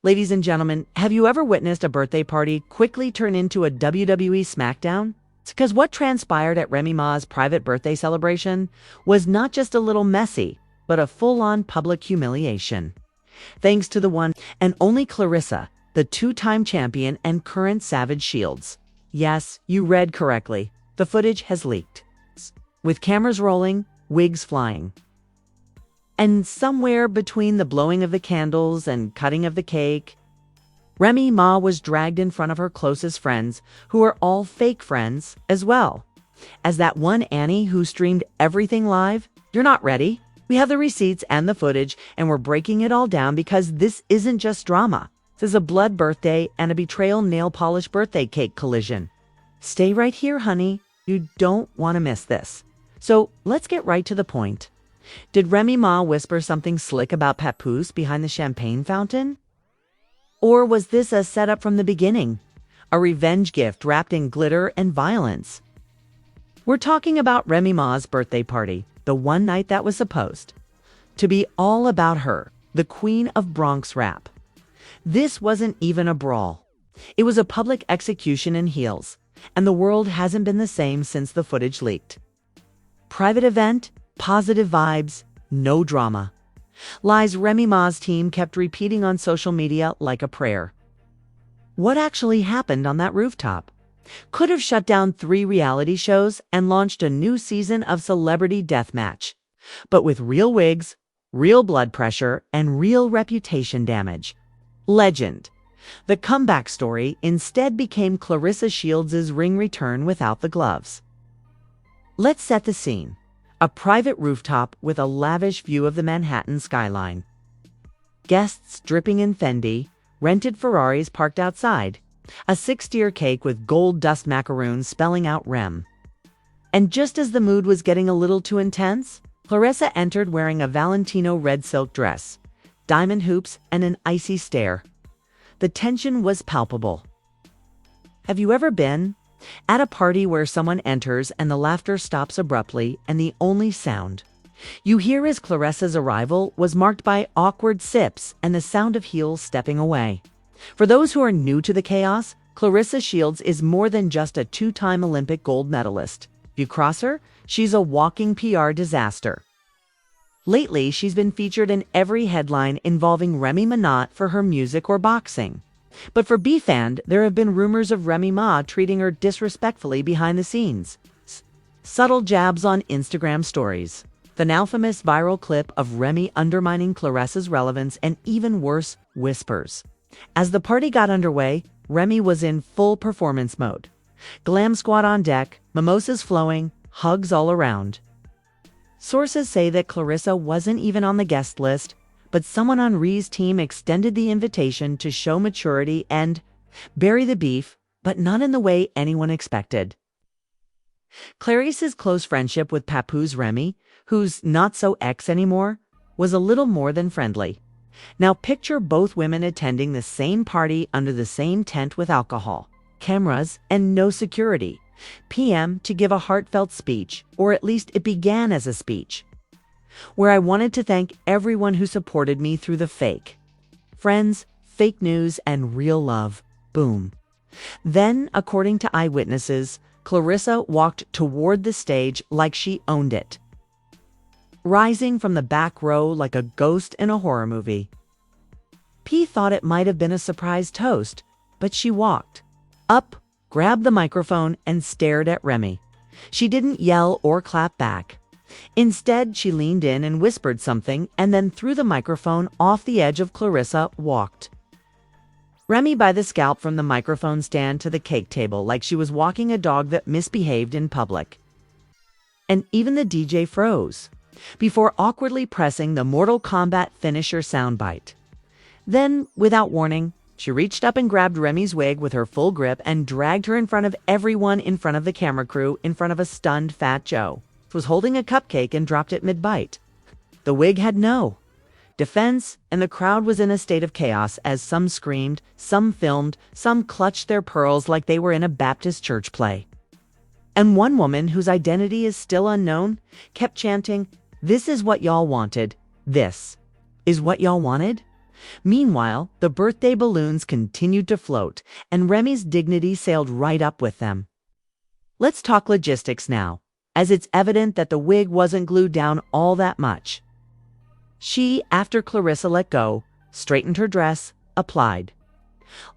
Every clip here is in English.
Ladies and gentlemen, have you ever witnessed a birthday party quickly turn into a WWE SmackDown? It's because what transpired at Remy Ma's private birthday celebration was not just a little messy, but a full-on public humiliation. Thanks to the one and only Clarissa, the two-time champion and current Savage Shields. Yes, you read correctly. The footage has leaked. With cameras rolling, wigs flying. And somewhere between the blowing of the candles and cutting of the cake, Remy Ma was dragged in front of her closest friends, who are all fake friends as well. As that one Annie who streamed everything live, you're not ready. We have the receipts and the footage, and we're breaking it all down because this isn't just drama. This is a blood birthday and a betrayal nail polish birthday cake collision. Stay right here, honey. You don't want to miss this. So let's get right to the point. Did Remy Ma whisper something slick about Papoose behind the champagne fountain? Or was this a setup from the beginning? A revenge gift wrapped in glitter and violence? We're talking about Remy Ma's birthday party, the one night that was supposed to be all about her, the queen of Bronx rap. This wasn't even a brawl. It was a public execution in heels, and the world hasn't been the same since the footage leaked. Private event, positive vibes, no drama. Lies Remy Ma's team kept repeating on social media like a prayer. What actually happened on that rooftop? Could have shut down 3 reality shows and launched a new season of Celebrity Deathmatch. But with real wigs, real blood pressure, and real reputation damage. Legend. The comeback story instead became Clarissa Shields' ring return without the gloves. Let's set the scene. A private rooftop with a lavish view of the Manhattan skyline. Guests dripping in Fendi, rented Ferraris parked outside, a 6-tier cake with gold dust macaroons spelling out Rem. And just as the mood was getting a little too intense, Clarissa entered wearing a Valentino red silk dress, diamond hoops, and an icy stare. The tension was palpable. Have you ever been at a party where someone enters and the laughter stops abruptly and the only sound you hear as Claressa's arrival was marked by awkward sips and the sound of heels stepping away? For those who are new to the chaos, Clarissa Shields is more than just a 2-time Olympic gold medalist. If you cross her, she's a walking PR disaster. Lately, she's been featured in every headline involving Remy Ma for her music or boxing. But for B-Fan, there have been rumors of Remy Ma treating her disrespectfully behind the scenes. Subtle jabs on Instagram stories. The now famous viral clip of Remy undermining Claressa's relevance, and even worse, whispers. As the party got underway, Remy was in full performance mode. Glam squad on deck, mimosas flowing, hugs all around. Sources say that Clarissa wasn't even on the guest list, but someone on Rhee's team extended the invitation to show maturity and bury the beef, but not in the way anyone expected. Clarissa's close friendship with Papoose Remy, who's not so ex anymore, was a little more than friendly. Now picture both women attending the same party under the same tent with alcohol, cameras, and no security. PM to give a heartfelt speech, or at least it began as a speech, where I wanted to thank everyone who supported me through the fake. Friends, fake news, and real love. Boom. Then, according to eyewitnesses, Clarissa walked toward the stage like she owned it, rising from the back row like a ghost in a horror movie. P thought it might have been a surprise toast, but she walked up, grabbed the microphone, and stared at Remy. She didn't yell or clap back. Instead, she leaned in and whispered something, and then threw the microphone off the edge of Clarissa, walked Remy by the scalp from the microphone stand to the cake table like she was walking a dog that misbehaved in public. And even the DJ froze, before awkwardly pressing the Mortal Kombat finisher soundbite. Then, without warning, she reached up and grabbed Remy's wig with her full grip and dragged her in front of everyone, in front of the camera crew, in front of a stunned Fat Joe, who was holding a cupcake and dropped it mid-bite. The wig had no defense, and the crowd was in a state of chaos as some screamed, some filmed, some clutched their pearls like they were in a Baptist church play. And one woman, whose identity is still unknown, kept chanting, "This is what y'all wanted. This is what y'all wanted." Meanwhile, the birthday balloons continued to float, and Remy's dignity sailed right up with them. Let's talk logistics now, as it's evident that the wig wasn't glued down all that much. She, after Clarissa let go, straightened her dress, applied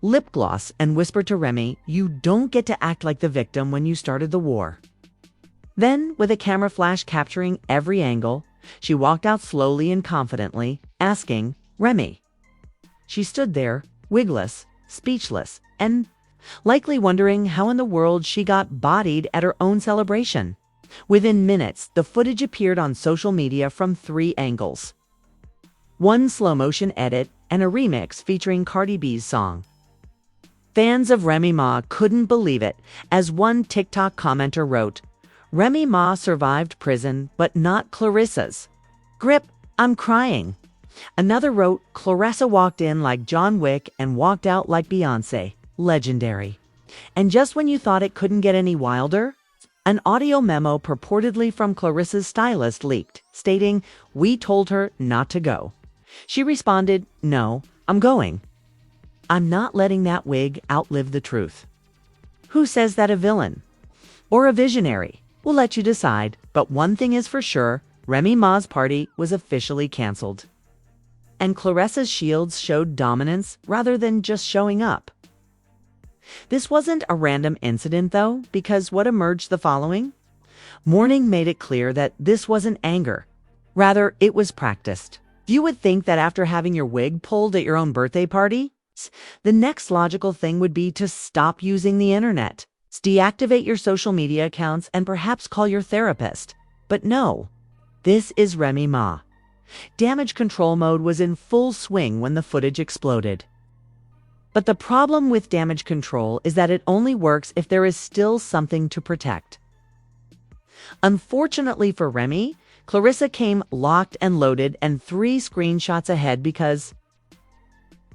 lip gloss, and whispered to Remy, "You don't get to act like the victim when you started the war." Then, with a camera flash capturing every angle, she walked out slowly and confidently, asking, "Remy." She stood there, wigless, speechless, and likely wondering how in the world she got bodied at her own celebration. Within minutes, the footage appeared on social media from 3 angles. One slow-motion edit and a remix featuring Cardi B's song. Fans of Remy Ma couldn't believe it, as one TikTok commenter wrote, "Remy Ma survived prison, but not Clarissa's. Grip, I'm crying." Another wrote, "Claressa walked in like John Wick and walked out like Beyoncé. Legendary." And just when you thought it couldn't get any wilder, an audio memo purportedly from Clarissa's stylist leaked, stating, "We told her not to go." She responded, "No, I'm going. I'm not letting that wig outlive the truth." Who says that a villain or a visionary? We'll let you decide, but one thing is for sure, Remy Ma's party was officially canceled. And Claressa's shields showed dominance rather than just showing up. This wasn't a random incident, though, because what emerged the following morning made it clear that this wasn't anger. Rather, it was practiced. You would think that after having your wig pulled at your own birthday party, the next logical thing would be to stop using the internet, deactivate your social media accounts, and perhaps call your therapist. But no, this is Remy Ma. Damage control mode was in full swing when the footage exploded. But the problem with damage control is that it only works if there is still something to protect. Unfortunately for Remy, Clarissa came locked and loaded and 3 screenshots ahead because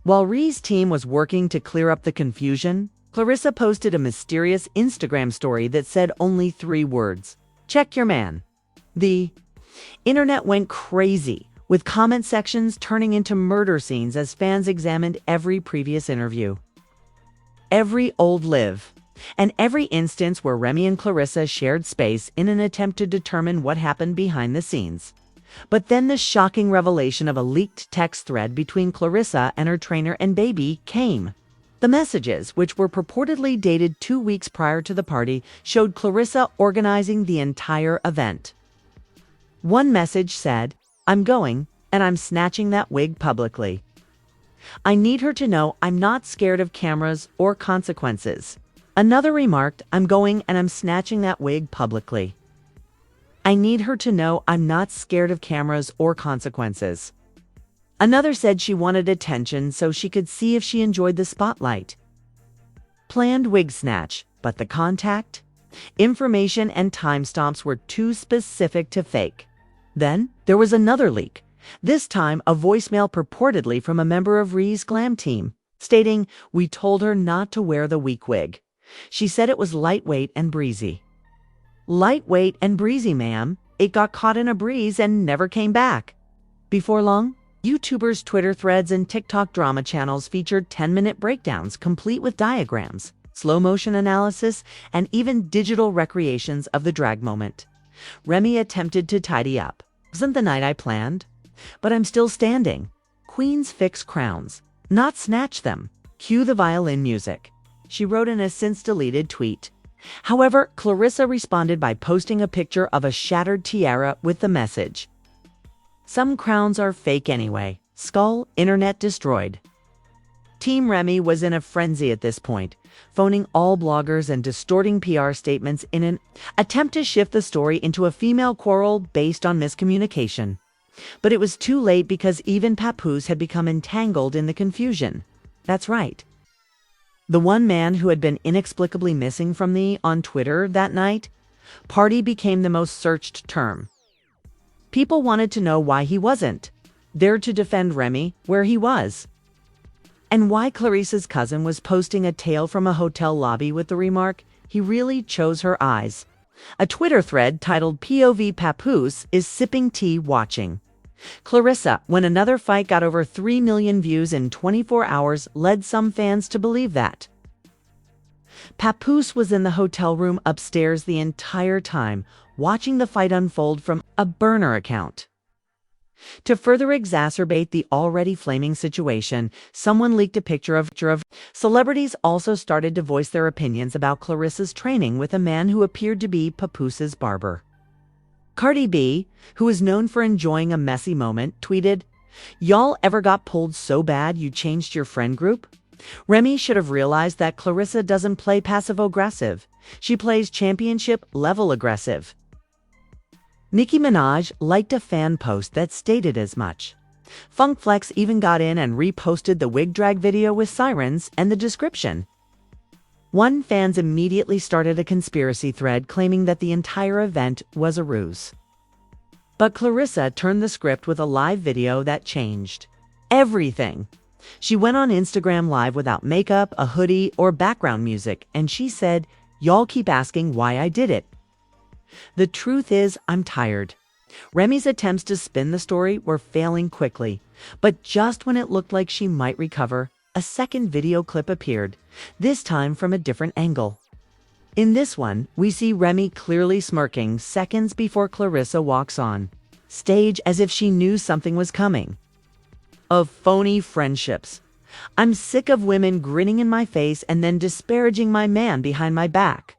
while Rhee's team was working to clear up the confusion, Clarissa posted a mysterious Instagram story that said only 3 words: "Check your man." The internet went crazy, with comment sections turning into murder scenes as fans examined every previous interview, every old live, and every instance where Remy and Clarissa shared space in an attempt to determine what happened behind the scenes. But then the shocking revelation of a leaked text thread between Clarissa and her trainer and baby came. The messages, which were purportedly dated 2 weeks prior to the party, showed Clarissa organizing the entire event. One message said, "I'm going, and I'm snatching that wig publicly. I need her to know I'm not scared of cameras or consequences." Another remarked, "I'm going and I'm snatching that wig publicly. I need her to know I'm not scared of cameras or consequences." Another said she wanted attention so she could see if she enjoyed the spotlight. Planned wig snatch, but the contact, information, and timestamps were too specific to fake. Then there was another leak, this time a voicemail purportedly from a member of Rhee's glam team, stating, "We told her not to wear the weak wig. She said it was lightweight and breezy." Lightweight and breezy, ma'am. It got caught in a breeze and never came back. Before long, YouTubers' Twitter threads and TikTok drama channels featured 10-minute breakdowns complete with diagrams, slow-motion analysis, and even digital recreations of the drag moment. Remy attempted to tidy up. "Wasn't the night I planned? But I'm still standing. Queens fix crowns, not snatch them. Cue the violin music," she wrote in a since-deleted tweet. However, Clarissa responded by posting a picture of a shattered tiara with the message, "Some crowns are fake anyway. Skull, internet destroyed." Team Remy was in a frenzy at this point, phoning all bloggers and distorting PR statements in an attempt to shift the story into a female quarrel based on miscommunication. But it was too late because even Papoose had become entangled in the confusion. That's right. The one man who had been inexplicably missing from on Twitter that night, party became the most searched term. People wanted to know why he wasn't there to defend Remy where he was, and why Clarissa's cousin was posting a tale from a hotel lobby with the remark, "He really chose her eyes." A Twitter thread titled "POV Papoose is sipping tea watching" Clarissa, when another fight got over 3 million views in 24 hours, led some fans to believe that. Papoose was in the hotel room upstairs the entire time, watching the fight unfold from a burner account. To further exacerbate the already flaming situation, someone leaked a picture of. Celebrities also started to voice their opinions about Clarissa's training with a man who appeared to be Papoose's barber. Cardi B, who is known for enjoying a messy moment, tweeted, "Y'all ever got pulled so bad you changed your friend group? Remy should have realized that Clarissa doesn't play passive-aggressive. She plays championship-level aggressive." Nicki Minaj liked a fan post that stated as much. Funk Flex even got in and reposted the wig drag video with sirens and the description. One fans immediately started a conspiracy thread claiming that the entire event was a ruse. But Clarissa turned the script with a live video that changed everything. She went on Instagram Live without makeup, a hoodie, or background music, and she said, "Y'all keep asking why I did it. The truth is, I'm tired." Remy's attempts to spin the story were failing quickly, but just when it looked like she might recover, a second video clip appeared, this time from a different angle. In this one, we see Remy clearly smirking seconds before Clarissa walks on stage as if she knew something was coming. Of phony friendships. I'm sick of women grinning in my face and then disparaging my man behind my back.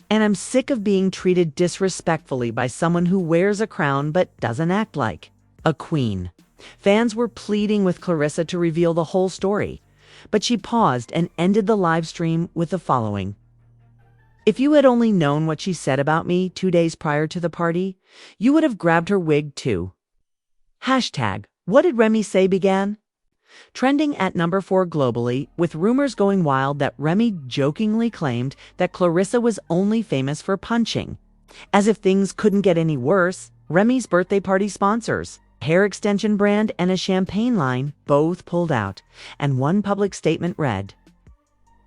And I'm sick of being treated disrespectfully by someone who wears a crown but doesn't act like a queen. Fans were pleading with Clarissa to reveal the whole story, but she paused and ended the live stream with the following. "If you had only known what she said about me 2 days prior to the party, you would have grabbed her wig too." Hashtag, "What did Remy say?" began trending at number 4 globally, with rumors going wild that Remy jokingly claimed that Clarissa was only famous for punching. As if things couldn't get any worse, Remy's birthday party sponsors, a hair extension brand and a champagne line, both pulled out, and one public statement read,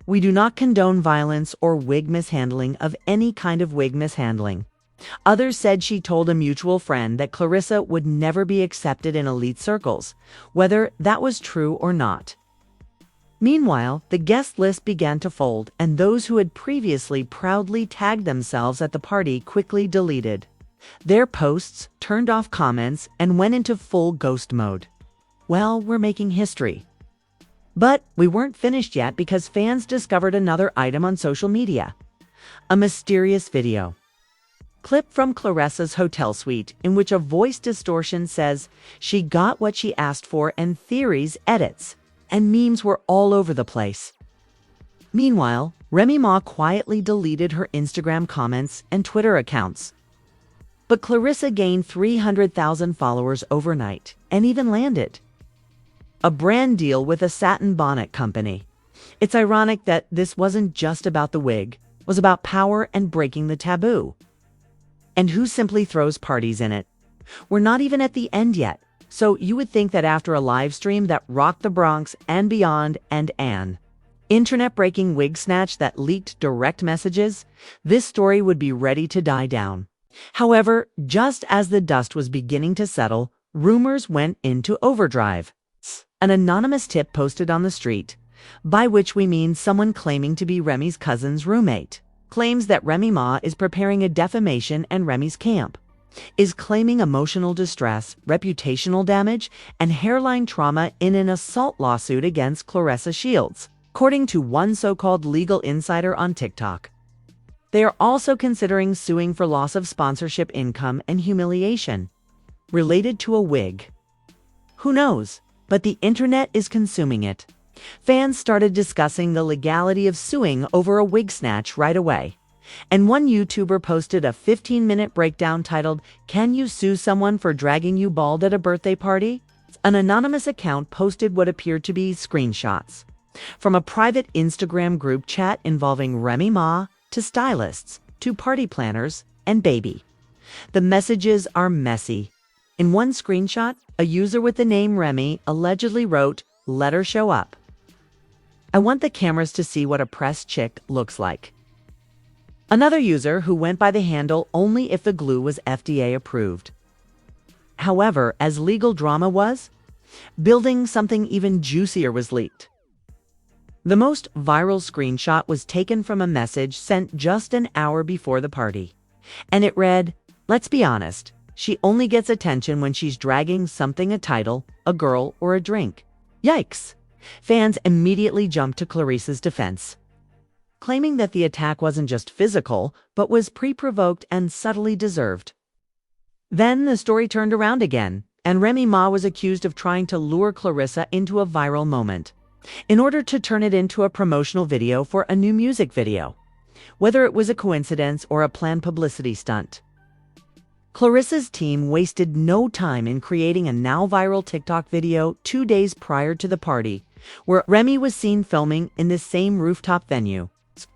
"We do not condone violence or wig mishandling of any kind of wig mishandling." Others said she told a mutual friend that Clarissa would never be accepted in elite circles, whether that was true or not. Meanwhile, the guest list began to fold, and those who had previously proudly tagged themselves at the party quickly deleted their posts, turned off comments, and went into full ghost mode. Well, we're making history. But we weren't finished yet because fans discovered another item on social media. A mysterious video. Clip from Claressa's hotel suite in which a voice distortion says she got what she asked for, and theories, edits, and memes were all over the place. Meanwhile, Remy Ma quietly deleted her Instagram comments and Twitter accounts. But Clarissa gained 300,000 followers overnight and even landed a brand deal with a satin bonnet company. It's ironic that this wasn't just about the wig, it was about power and breaking the taboo. And who simply throws parties in it? We're not even at the end yet, so you would think that after a live stream that rocked the Bronx and beyond and an internet-breaking wig snatch that leaked direct messages, this story would be ready to die down. However, just as the dust was beginning to settle, rumors went into overdrive. An anonymous tip posted on the street, by which we mean someone claiming to be Remy's cousin's roommate, claims that Remy Ma is preparing a defamation and Remy's camp is claiming emotional distress, reputational damage, and hairline trauma in an assault lawsuit against Claressa Shields, according to one so-called legal insider on TikTok. They are also considering suing for loss of sponsorship income and humiliation related to a wig. Who knows? But the internet is consuming it. Fans started discussing the legality of suing over a wig snatch right away. And one YouTuber posted a 15-minute breakdown titled, "Can you sue someone for dragging you bald at a birthday party?" An anonymous account posted what appeared to be screenshots from a private Instagram group chat involving Remy Ma, to stylists, to party planners, and baby. The messages are messy. In one screenshot, a user with the name Remy allegedly wrote, "Let her show up. I want the cameras to see what a pressed chick looks like." Another user, who went by the handle "only if the glue was FDA approved," However, as legal drama was, building something even juicier was leaked. The most viral screenshot was taken from a message sent just an hour before the party. And it read, "Let's be honest, she only gets attention when she's dragging something, a title, a girl, or a drink." Yikes! Fans immediately jumped to Clarissa's defense, claiming that the attack wasn't just physical, but was pre-provoked and subtly deserved. Then the story turned around again, and Remy Ma was accused of trying to lure Clarissa into a viral moment, in order to turn it into a promotional video for a new music video, whether it was a coincidence or a planned publicity stunt. Clarissa's team wasted no time in creating a now viral TikTok video 2 days prior to the party, where Remy was seen filming in the same rooftop venue.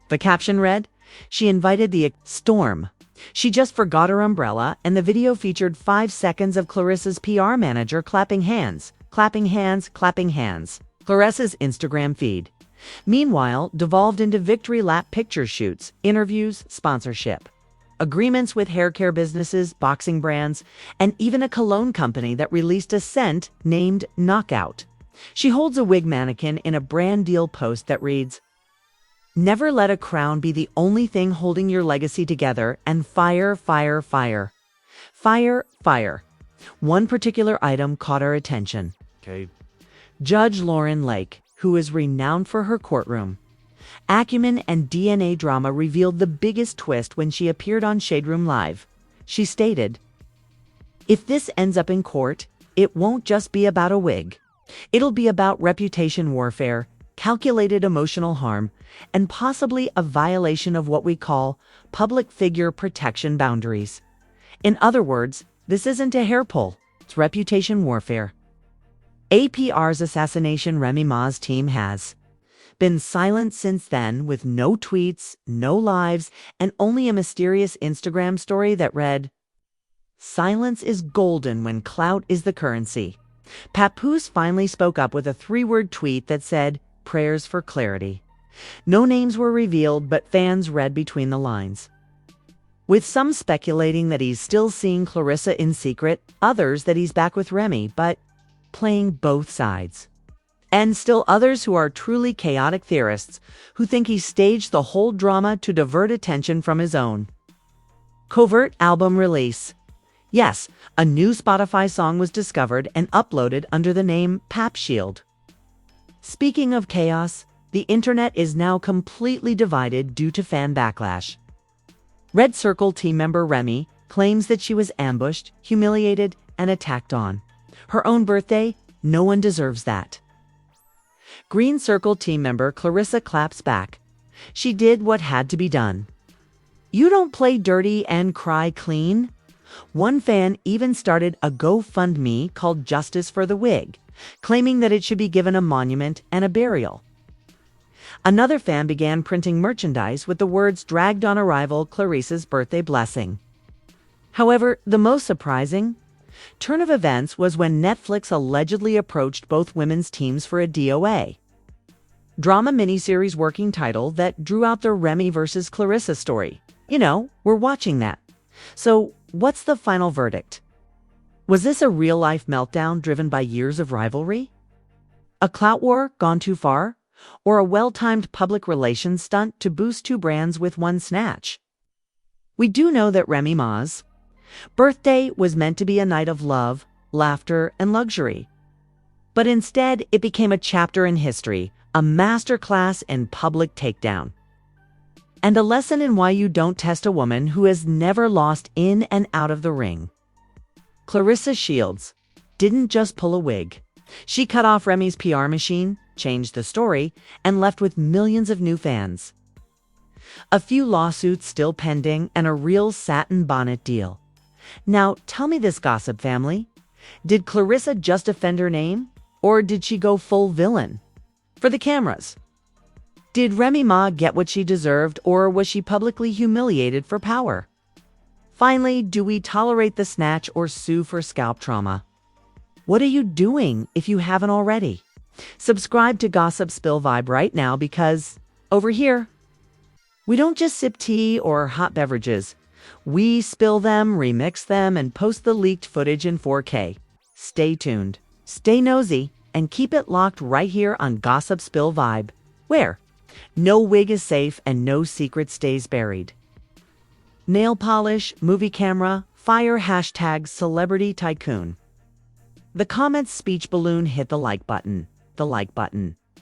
The caption read, "She invited the storm. She just forgot her umbrella," and the video featured 5 seconds of Clarissa's PR manager clapping hands, clapping hands, clapping hands. Clarissa's Instagram feed, meanwhile, devolved into victory lap picture shoots, interviews, sponsorship, agreements with hair care businesses, boxing brands, and even a cologne company that released a scent named Knockout. She holds a wig mannequin in a brand deal post that reads, "Never let a crown be the only thing holding your legacy together, and fire, fire, fire. Fire, fire." One particular item caught our attention. Okay. Judge Lauren Lake, who is renowned for her courtroom acumen and DNA drama, revealed the biggest twist when she appeared on Shade Room Live. She stated, "If this ends up in court, it won't just be about a wig. It'll be about reputation warfare, calculated emotional harm, and possibly a violation of what we call public figure protection boundaries. In other words, this isn't a hair pull, it's reputation warfare." APR's assassination Remy Ma's team has been silent since then, with no tweets, no lives, and only a mysterious Instagram story that read, "Silence is golden when clout is the currency." Papoose finally spoke up with a 3-word tweet that said, "Prayers for clarity." No names were revealed, but fans read between the lines, with some speculating that he's still seeing Clarissa in secret, others that he's back with Remy, but playing both sides. And still others who are truly chaotic theorists who think he staged the whole drama to divert attention from his own. Covert album release. Yes, a new Spotify song was discovered and uploaded under the name Pap Shield. Speaking of chaos, the internet is now completely divided due to fan backlash. Red Circle team member Remy claims that she was ambushed, humiliated, and attacked on her own birthday. No one deserves that. Green Circle team member Clarissa claps back. She did what had to be done. You don't play dirty and cry clean. One fan even started a GoFundMe called Justice for the Wig, claiming that it should be given a monument and a burial. Another fan began printing merchandise with the words "Dragged on arrival, Clarissa's birthday blessing." However, the most surprising turn of events was when Netflix allegedly approached both women's teams for a DOA. Drama miniseries working title that drew out the Remy versus Clarissa story. You know, we're watching that. So, what's the final verdict? Was this a real-life meltdown driven by years of rivalry? A clout war gone too far? Or a well-timed public relations stunt to boost 2 brands with one snatch? We do know that Remy Ma's birthday was meant to be a night of love, laughter, and luxury. But instead, it became a chapter in history, a masterclass in public takedown, and a lesson in why you don't test a woman who has never lost in and out of the ring. Clarissa Shields didn't just pull a wig. She cut off Remy's PR machine, changed the story, and left with millions of new fans. A few lawsuits still pending, and a real satin bonnet deal. Now, tell me this, gossip family. Did Clarissa just defend her name? Or did she go full villain? For the cameras. Did Remy Ma get what she deserved, or was she publicly humiliated for power? Finally, do we tolerate the snatch or sue for scalp trauma? What are you doing if you haven't already? Subscribe to Gossip Spill Vibe right now, because over here, we don't just sip tea or hot beverages. We spill them, remix them, and post the leaked footage in 4K. Stay tuned, stay nosy, and keep it locked right here on Gossip Spill Vibe, where no wig is safe and no secret stays buried. Nail polish, movie camera, fire hashtag celebrity tycoon. The comments speech balloon hit the like button. The like button.